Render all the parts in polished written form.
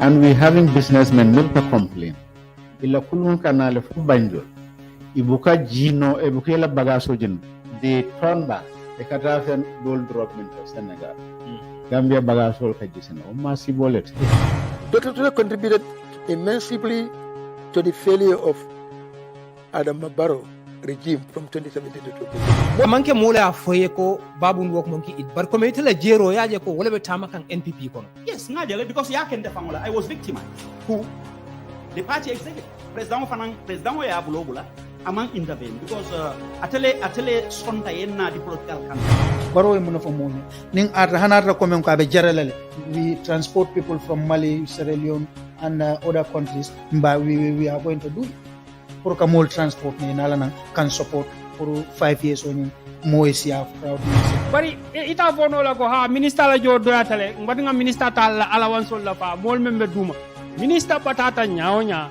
And we having businessmen milk complain. Ila kulun kanale fu banjol. Ibuka jino ebuka la bagaso jin. They turn back. They can't have gold drop into Senegal. Gambia bagasol kajisena. Omasi bolet. Dr. Ture contributed immensely to the failure of Adama Barrow regime from 2017 to 2020. Manke mola afoye ko babu ndwok monki it bar community la jero yaje ko wala be tama kan NPP kono. Yes, ngajale because ya ken defangola I was victimized. Who? The party executive. President ya bulobula among intervene because atele sonta yenna the political campaign. Barrow mo fo mo ning hanata ko men ko be jaralale we transport people from Mali, Sierra Leone and other countries but we are going to do it pour ka mol transport ni nala can support for 5 years on mo isia crowd bari ita fono la ko ha minister la jodo atale ngati nga minister tal allowance la fa mol membe duma minister patata nyaonya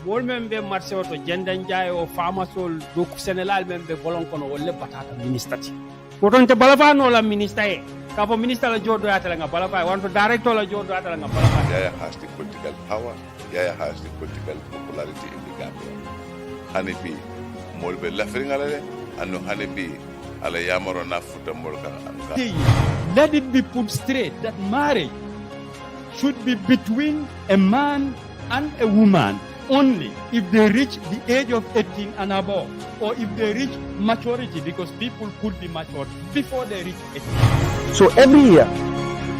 mol membe marché to jendan jaay o famasol do Sénégal membe bolon kono wolle patata minister ti woton te balafa no la minister e ka fo minister la jodo atale nga balafa wanto director la jodo atale nga balafa. Yaya has the political power, Yaya has the political popularity in the Gambia. Hanibi molbe lafringalale anu hanibi ala yamaro na futa molka anga. Let it be put straight that marriage should be between a man and a woman only if they reach the age of 18 and above, or if they reach maturity, because people could be matured before they reach 18. So every year,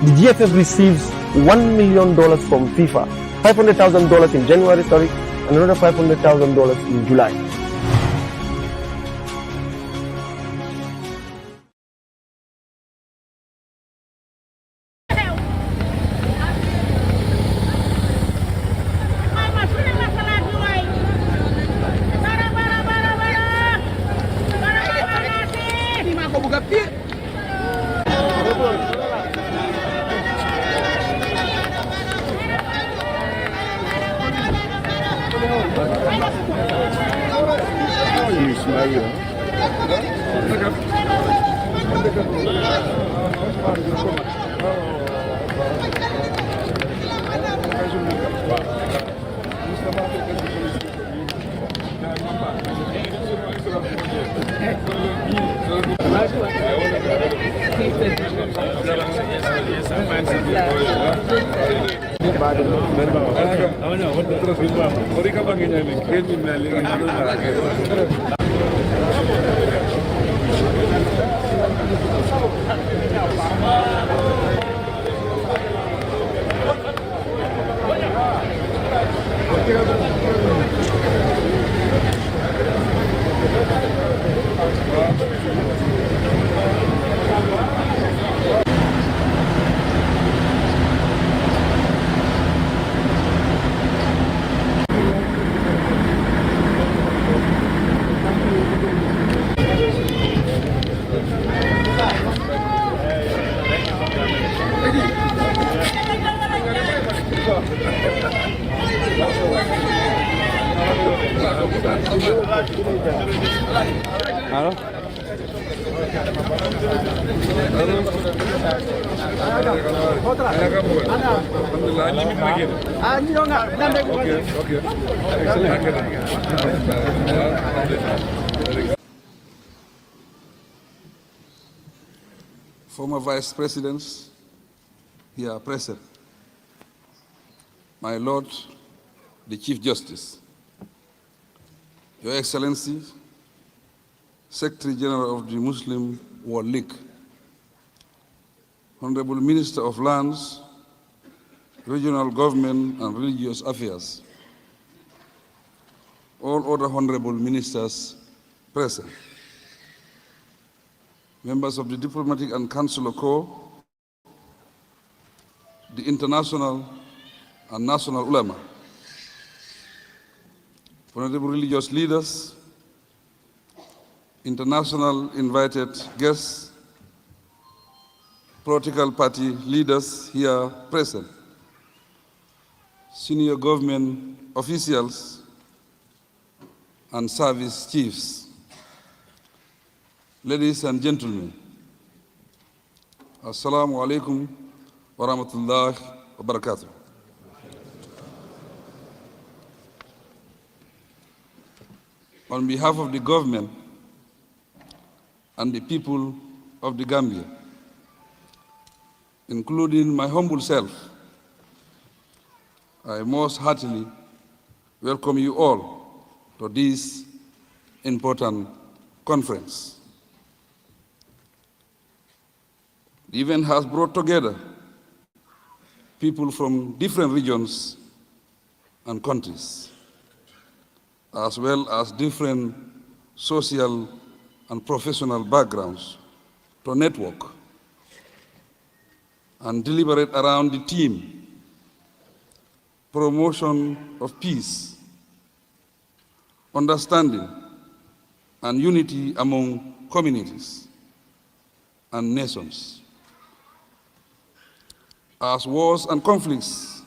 the GFF receives $1 million from FIFA, $500,000 in January, and another $500,000 in July. Former vice presidents here present, my Lord, the Chief Justice, Your Excellency, Secretary General of the Muslim World League, Honorable Minister of Lands, Regional Government and Religious Affairs, all other honorable ministers present, members of the Diplomatic and Consular Corps, the international and national ulama, honorable religious leaders, international invited guests, political party leaders here present, senior government officials, and service chiefs. Ladies and gentlemen, Assalamu alaikum wa rahmatullahi wa barakatuh. on behalf of the government and the people of the Gambia, including my humble self, I most heartily welcome you all to this important conference. The event has brought together people from different regions and countries, as well as different social and professional backgrounds, to network and deliberate around the theme, promotion of peace, understanding, and unity among communities and nations. As wars and conflicts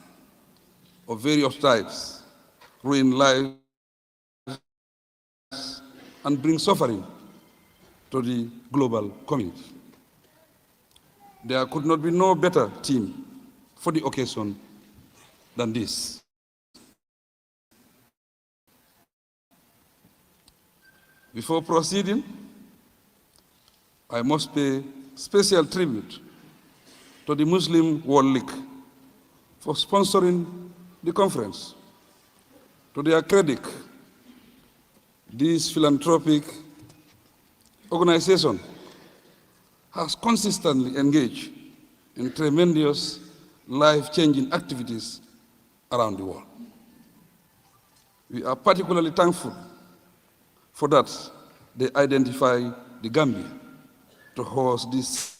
of various types ruin lives and bring suffering to the global community, there could not be no better theme for the occasion than this. Before proceeding, I must pay special tribute to the Muslim World League for sponsoring the conference. To their credit, this philanthropic organization has consistently engaged in tremendous life-changing activities around the world. We are particularly thankful for that they identify the Gambia to host this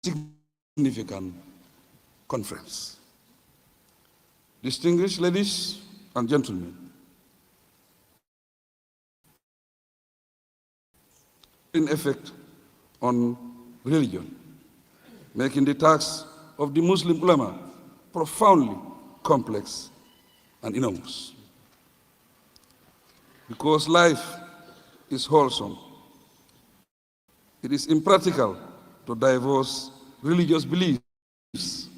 significant conference. Distinguished ladies and gentlemen, in effect on religion, making the task of the Muslim ulama profoundly complex and enormous. Because life is wholesome, it is impractical to divorce religious beliefs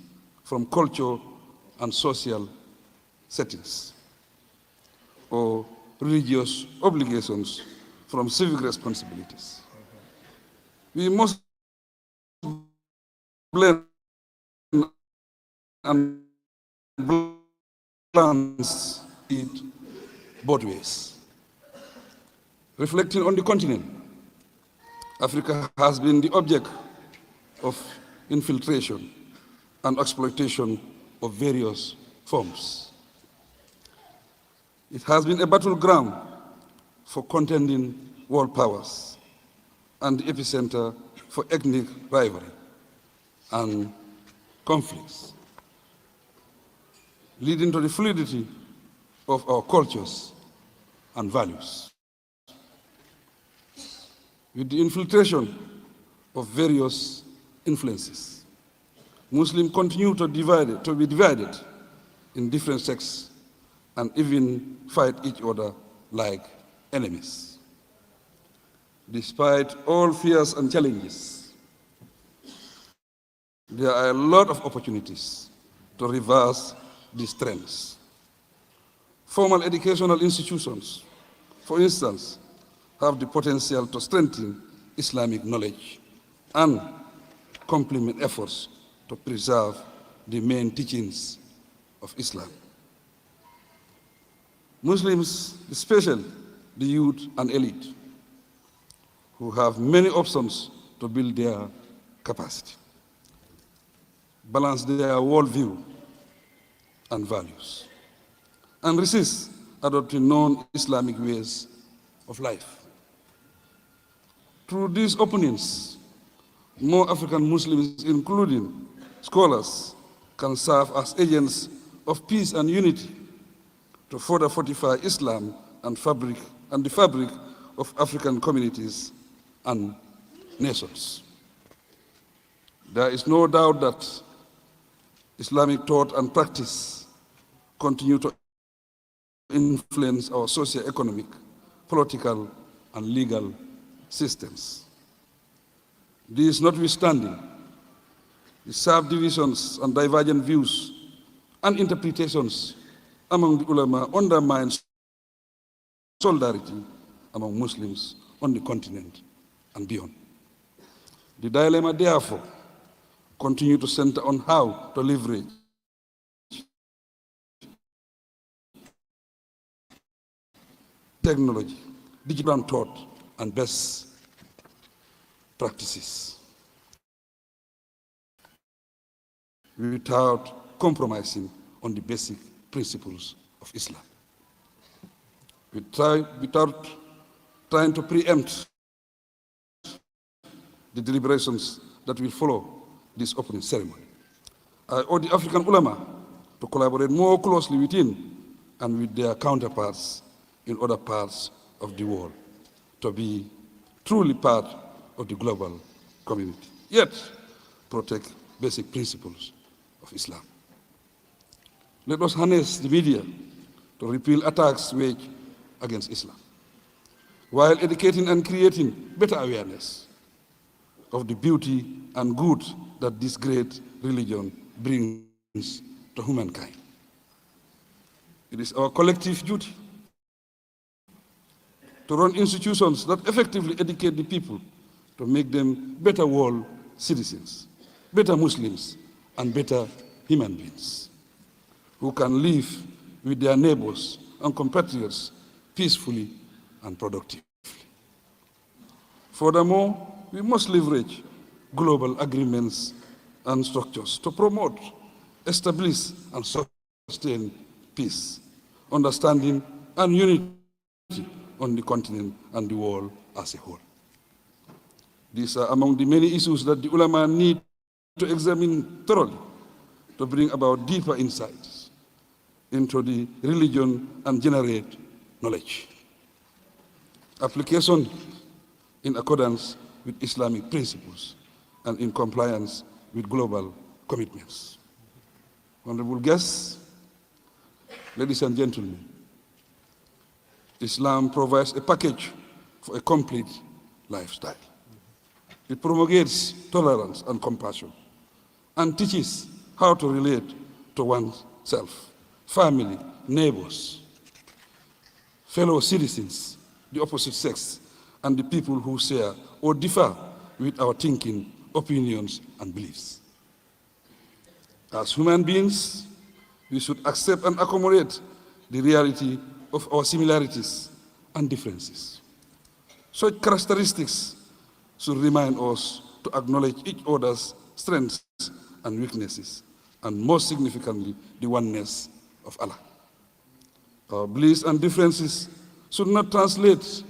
from culture and social settings, or religious obligations from civic responsibilities. We must blend and balance it both ways. Reflecting on the continent, Africa has been the object of infiltration and exploitation of various forms. It has been a battleground for contending world powers and the epicenter for ethnic rivalry and conflicts, leading to the fluidity of our cultures and values. With the infiltration of various influences, Muslims continue to be divided in different sects and even fight each other like enemies. Despite all fears and challenges, there are a lot of opportunities to reverse these trends. Formal educational institutions, for instance, have the potential to strengthen Islamic knowledge and complement efforts to preserve the main teachings of Islam. Muslims, especially the youth and elite, who have many options to build their capacity, balance their worldview and values, and resist adopting non-Islamic ways of life. Through these openings, more African Muslims, including scholars, can serve as agents of peace and unity to further fortify Islam and the fabric of African communities and nations. There is no doubt that Islamic thought and practice continue to influence our socio-economic, political, and legal systems. This notwithstanding, the subdivisions and divergent views and interpretations among the ulama undermine solidarity among Muslims on the continent and beyond. The dilemma, therefore, continues to center on how to leverage technology, digital thought, and best practices without compromising on the basic principles of Islam. Without trying to preempt the deliberations that will follow this opening ceremony. I urge the African ulama to collaborate more closely within and with their counterparts in other parts of the world to be truly part of the global community, yet protect basic principles of Islam. Let us harness the media to repel attacks waged against Islam, while educating and creating better awareness of the beauty and good that this great religion brings to humankind. It is our collective duty to run institutions that effectively educate the people to make them better world citizens, better Muslims, and better human beings who can live with their neighbors and compatriots peacefully and productively. Furthermore, we must leverage global agreements and structures to promote, establish, and sustain peace, understanding, and unity on the continent and the world as a whole. These are among the many issues that the ulama need to examine thoroughly to bring about deeper insights into the religion and generate knowledge. Application in accordance with Islamic principles and in compliance with global commitments. Honorable guests, ladies and gentlemen, Islam provides a package for a complete lifestyle. It promulgates tolerance and compassion and teaches how to relate to oneself, family, neighbors, fellow citizens, the opposite sex, and the people who share or differ with our thinking, opinions, and beliefs. As human beings, we should accept and accommodate the reality of our similarities and differences. Such characteristics should remind us to acknowledge each other's strengths and weaknesses, and most significantly, the oneness of Allah. Our beliefs and differences should not translate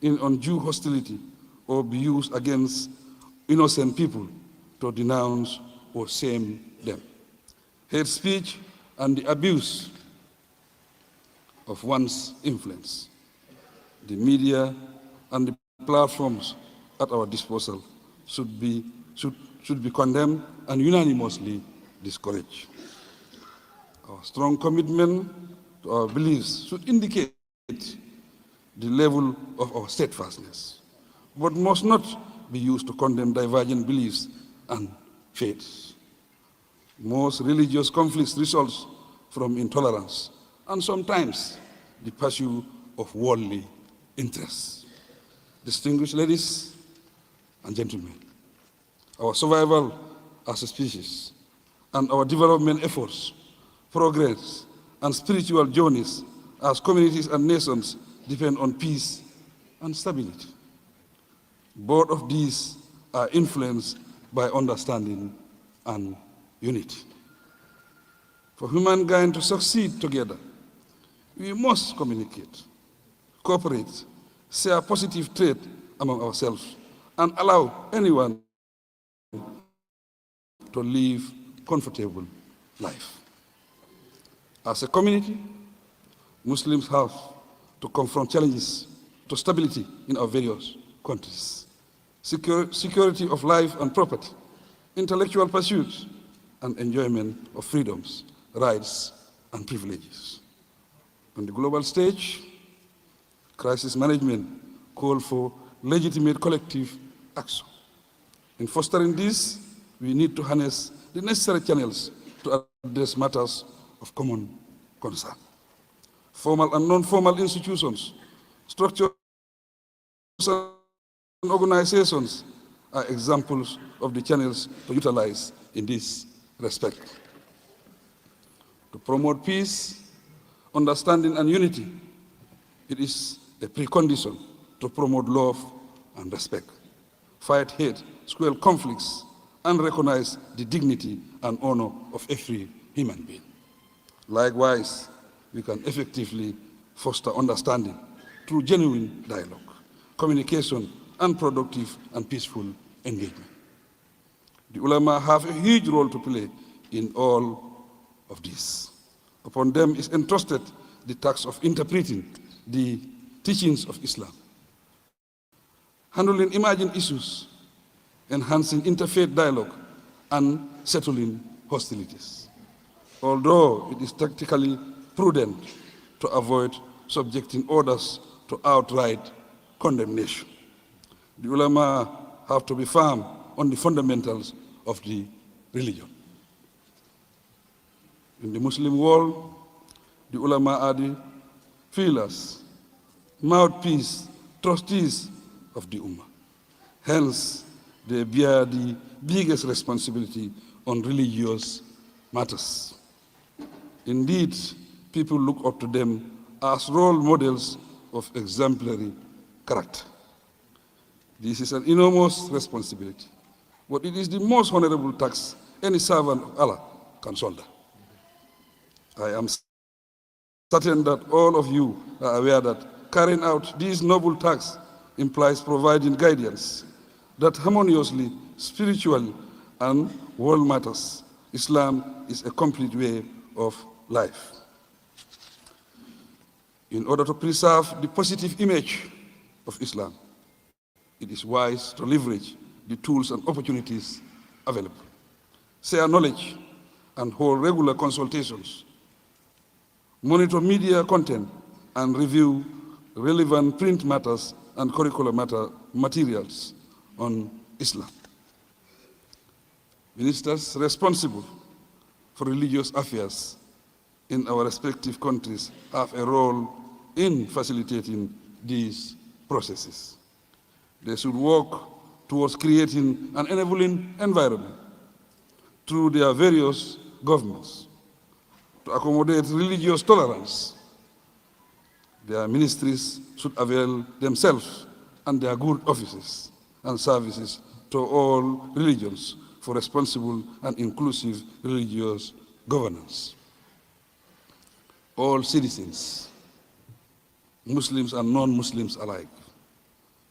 in undue hostility or be used against innocent people to denounce or shame them. Hate speech and the abuse of one's influence. The media and the platforms at our disposal should be condemned and unanimously discouraged. Our strong commitment to our beliefs should indicate the level of our steadfastness, but must not be used to condemn divergent beliefs and faiths. Most religious conflicts result from intolerance and sometimes the pursuit of worldly interests. Distinguished ladies and gentlemen, our survival as a species and our development efforts, progress, and spiritual journeys as communities and nations depend on peace and stability. Both of these are influenced by understanding and unity. For humankind to succeed together, we must communicate, cooperate, share positive trait among ourselves, and allow anyone to live comfortable life. As a community, Muslims have to confront challenges to stability in our various countries, security of life and property, intellectual pursuits, and enjoyment of freedoms, rights, and privileges. On the global stage, crisis management call for legitimate collective action. In fostering this, we need to harness the necessary channels to address matters of common concern. Formal and non-formal institutions, structured and organizations are examples of the channels to utilize in this respect. To promote peace, understanding, and unity, it is a precondition to promote love and respect, fight hate, quell conflicts, and recognize the dignity and honor of every human being. Likewise, we can effectively foster understanding through genuine dialogue, communication, and productive and peaceful engagement. The ulama have a huge role to play in all of this. Upon them is entrusted the task of interpreting the teachings of Islam, handling emerging issues, enhancing interfaith dialogue, and settling hostilities. Although it is tactically prudent to avoid subjecting others to outright condemnation, the ulama have to be firm on the fundamentals of the religion. In the Muslim world, the ulama are the feelers, mouthpiece, trustees of the ummah. Hence, they bear the biggest responsibility on religious matters. Indeed, people look up to them as role models of exemplary character. This is an enormous responsibility, but it is the most honorable task any servant of Allah can shoulder. I am certain that all of you are aware that carrying out these noble tasks implies providing guidance that harmoniously, spiritually, and world matters. Islam is a complete way of life. In order to preserve the positive image of Islam, it is wise to leverage the tools and opportunities available, share knowledge, and hold regular consultations, monitor media content, and review relevant print matters and curricular materials on Islam. Ministers responsible for religious affairs in our respective countries have a role in facilitating these processes. They should work towards creating an enabling environment through their various governments to accommodate religious tolerance. Their ministries should avail themselves and their good offices and services to all religions for responsible and inclusive religious governance. All citizens, Muslims and non-Muslims alike,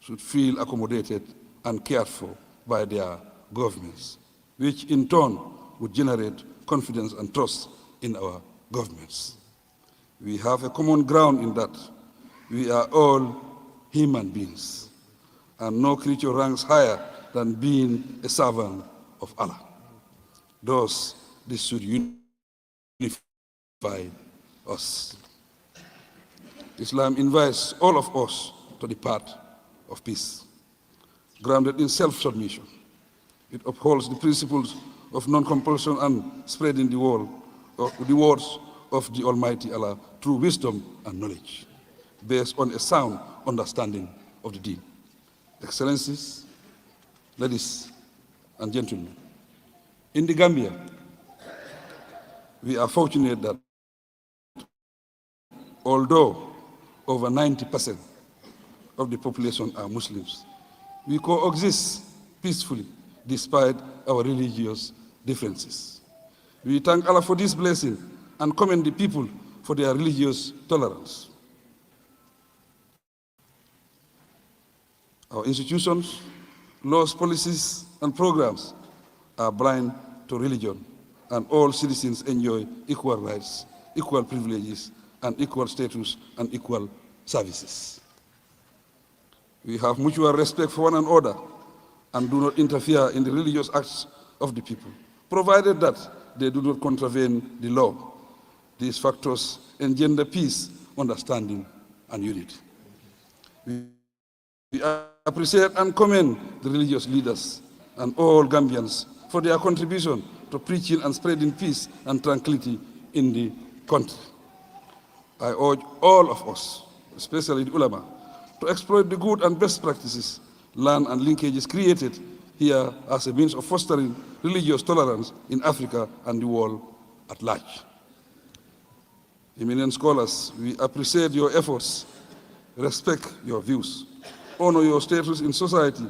should feel accommodated and cared for by their governments, which in turn would generate confidence and trust in our governments. We have a common ground in that we are all human beings, and no creature ranks higher than being a servant of Allah. Thus, this should unify us. Islam invites all of us to the path of peace, grounded in self-submission. It upholds the principles of non-compulsion and spreading the words of the Almighty Allah through wisdom and knowledge, based on a sound understanding of the deen. Excellencies, ladies and gentlemen, in the Gambia, we are fortunate that although over 90% of the population are Muslims, we coexist peacefully despite our religious differences. We thank Allah for this blessing and commend the people for their religious tolerance. Our institutions, laws, policies, and programs are blind to religion, and all citizens enjoy equal rights, equal privileges, and equal status and equal services. We have mutual respect for one another and do not interfere in the religious acts of the people, provided that they do not contravene the law. These factors engender peace, understanding, and unity. We appreciate and commend the religious leaders and all Gambians for their contribution to preaching and spreading peace and tranquility in the country. I urge all of us, especially the ulama, to exploit the good and best practices, learn and linkages created here as a means of fostering religious tolerance in Africa and the world at large. Eminent scholars, we appreciate your efforts, respect your views, honor your status in society,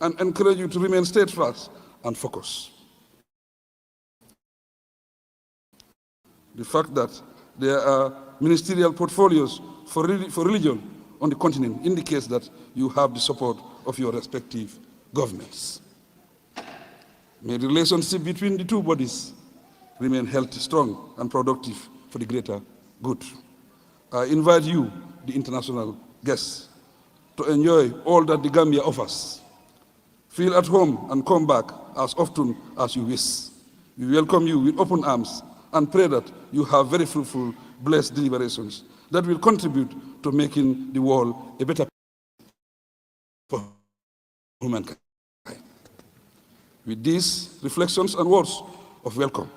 and encourage you to remain steadfast and focused. The fact that there are ministerial portfolios for religion on the continent indicates that you have the support of your respective governments. May the relationship between the two bodies remain healthy, strong, and productive for the greater good. I invite you, the international guests, to enjoy all that the Gambia offers. Feel at home and come back as often as you wish. We welcome you with open arms and pray that you have very fruitful, blessed deliberations that will contribute to making the world a better place for humankind. With these reflections and words of welcome,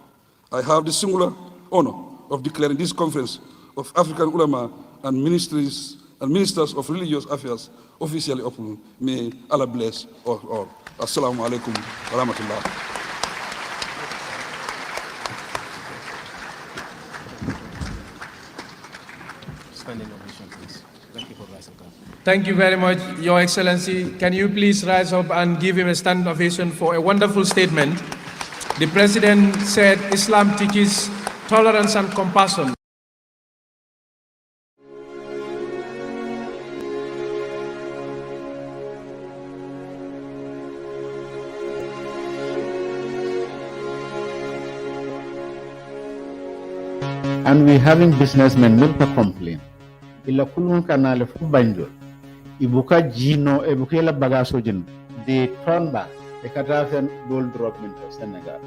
I have the singular honor of declaring this conference of African ulama and ministers of religious affairs officially open. May Allah bless us all. Assalamu alaikum wa rahmatullah. Thank you very much, Your Excellency. Can you please rise up and give him a standing ovation for a wonderful statement? The President said Islam teaches tolerance and compassion. And we having businessmen milk complain. Ila kulun kanale fu banjol. Ibuka jino ebuka la bagaso jin. They turn back. They katafen gold drop into Senegal.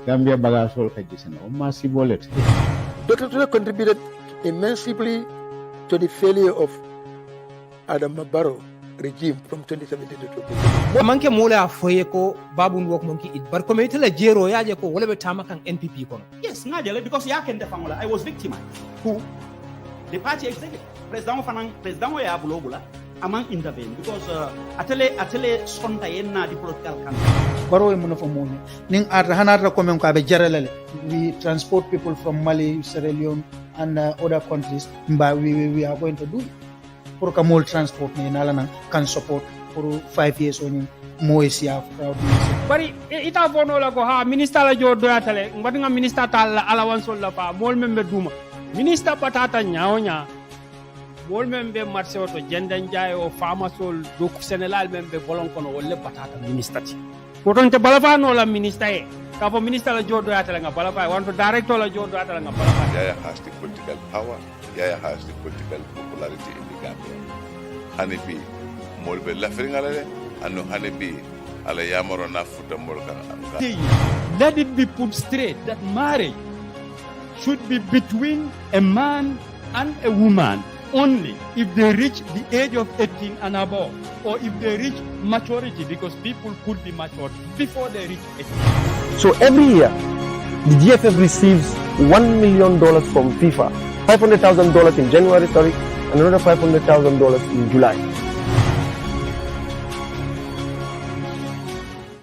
Gambia bagaso kajisena. Umasi bolet. Dr. contributed immensely to the failure of Adama Barrow regime from 2017 to 2020. Manke mola foye ko babun wok monki it bar ko metela jero yaje ko wala be tamakan NPP kono. Yes, ngajale because yaken defangola. I was victimized. Who? The party executive. President ya bulobula among intervene because atele sonta yenna the political campaign. Barrow e munafo moni ning hanata ko men ko be jaralale we transport people from Mali, Sierra Leone and other countries we are going to do it. Pour ka mol transport ni nalana can support for 5 years on mo isia proud. Bari ita fono la ko ha minister la jodo atale ngati nga minister tal allowance la fa mol membe duma minister patata nyaonya mol membe marché oto jendan jayo famasol do Sénégal membe bolon kono wolle patata minister ti woton te balafa no la minister e ka fo minister la jodo atale nga balafa wanto director la jodo atale nga balafa. Yaya has the political power, Yaya has the political popularity in the Gambia. Hanibi molbe lafringalale anu hanibi ala yamaro na futa molka. Let it be put straight that marriage should be between a man and a woman only if they reach the age of 18 and above, or if they reach maturity, because people could be matured before they reach 18. So every year, the GFF receives $1 million from FIFA, $500,000 in January, and another $500,000 in July.